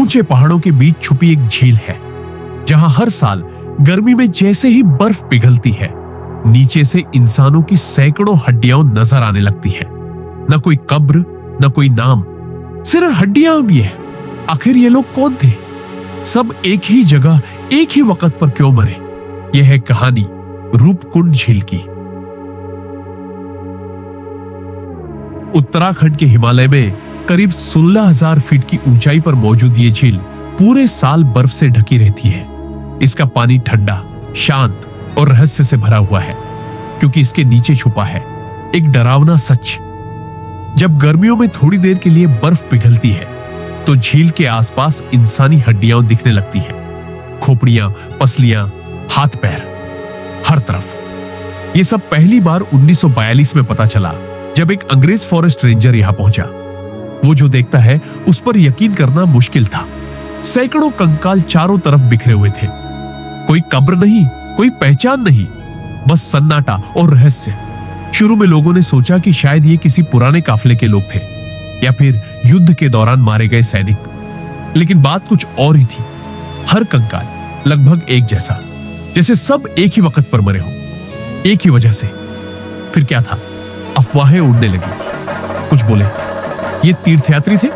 ऊंचे पहाड़ों के बीच छुपी एक झील है, जहां हर साल गर्मी में जैसे ही बर्फ पिघलती है, नीचे से इंसानों की सैकड़ों हड्डियां नजर आने लगती है। न कोई कब्र, न कोई नाम, सिर्फ हड्डियां भी है। आखिर ये लोग कौन थे? सब एक ही जगह एक ही वक्त पर क्यों मरे? यह है कहानी रूपकुंड झील की। उत्तराखंड के हिमालय में करीब 16,000 फीट की ऊंचाई पर मौजूद ये झील पूरे साल बर्फ से ढकी रहती है। इसका पानी ठंडा, शांत और रहस्य से भरा हुआ है, क्योंकि इसके नीचे छुपा है एक डरावना सच। जब गर्मियों में थोड़ी देर के लिए बर्फ पिघलती है तो झील के आसपास इंसानी हड्डियां दिखने लगती हैं। खोपड़ियां, पसलियां, हाथ पैर, हर तरफ। यह सब पहली बार 1942 में पता चला, जब एक अंग्रेज फॉरेस्ट रेंजर यहां पहुंचा। वो जो देखता है उस पर यकीन करना मुश्किल था। सैकड़ों कंकाल चारों तरफ बिखरे हुए थे। कोई कब्र नहीं, कोई पहचान नहीं, बस सन्नाटा और रहस्य। शुरू में लोगों ने सोचा कि शायद ये किसी पुराने काफिले के लोग थे या फिर युद्ध के दौरान मारे गए सैनिक, लेकिन बात कुछ और ही थी। हर कंकाल लगभग एक जैसा, जैसे सब एक ही वक्त पर मरे हो, एक ही वजह से। फिर क्या था? अफवाहें उड़ने लगी। कुछ बोले ये तीर्थयात्री थे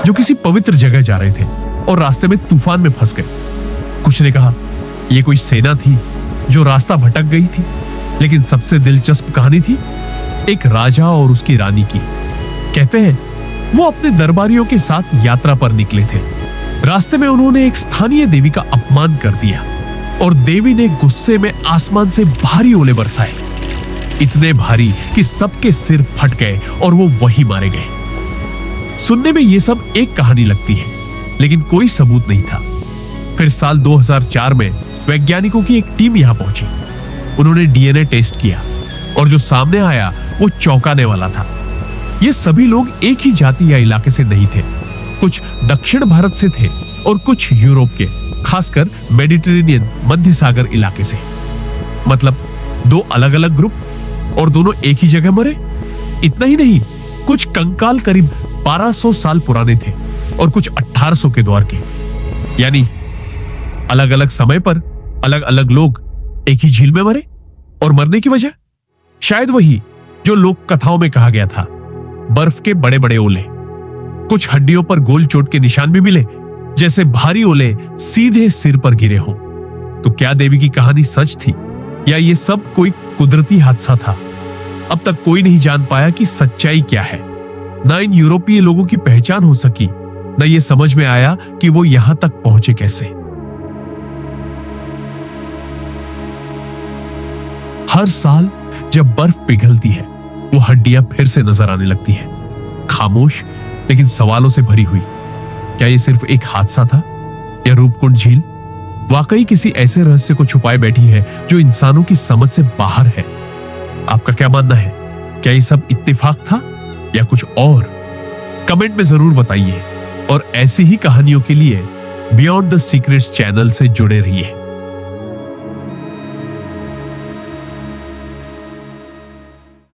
जो किसी पवित्र जगह जा रहे थे और रास्ते में तूफान में फंस गए। कुछ ने कहा ये कोई सेना थी जो रास्ता भटक गई थी। लेकिन सबसे दिलचस्प कहानी थी एक राजा और उसकी रानी की। कहते हैं वो अपने दरबारियों के साथ यात्रा पर निकले थे। रास्ते में उन्होंने एक स्थानीय देवी का अपमान कर दिया और देवी ने गुस्से में आसमान से भारी ओले बरसाए, इतने भारी कि सबके सिर फट गए और वो वहीं मारे गए। सुनने में ये सब एक कहानी लगती है, लेकिन कोई सबूत नहीं था। फिर साल 2004 में वैज्ञानिकों की एक टीम यहां पहुंची। उन्होंने डीएनए टेस्ट किया और जो सामने आया वो चौंकाने वाला था। ये सभी लोग एक ही जाति या इलाके से नहीं थे। कुछ दक्षिण भारत से थे और कुछ यूरोप के, खासकर मेडिटेरेनियन मध्य सागर इलाके से। मतलब दो अलग अलग ग्रुप और दोनों एक ही जगह मरे। इतना ही नहीं, कुछ कंकाल करीब 1200 साल पुराने थे और कुछ 1800 के दौर के। यानी अलग अलग समय पर अलग अलग लोग एक ही झील में मरे। और मरने की वजह शायद वही जो लोक कथाओं में कहा गया था, बर्फ के बड़े बड़े ओले। कुछ हड्डियों पर गोल चोट के निशान भी मिले, जैसे भारी ओले सीधे सिर पर गिरे हों। तो क्या देवी की कहानी सच थी या ये सब कोई कुदरती हादसा था? अब तक कोई नहीं जान पाया कि सच्चाई क्या है। ना इन यूरोपीय लोगों की पहचान हो सकी, न ये समझ में आया कि वो यहां तक पहुंचे कैसे। हर साल जब बर्फ पिघलती है, वो हड्डियां फिर से नजर आने लगती हैं, खामोश लेकिन सवालों से भरी हुई। क्या ये सिर्फ एक हादसा था या रूपकुंड झील वाकई किसी ऐसे रहस्य को छुपाए बैठी है जो इंसानों की समझ से बाहर है? आपका क्या मानना है? क्या ये सब इत्तेफाक था या कुछ और? कमेंट में जरूर बताइए और ऐसी ही कहानियों के लिए बियॉन्ड द सीक्रेट्स चैनल से जुड़े रहिए।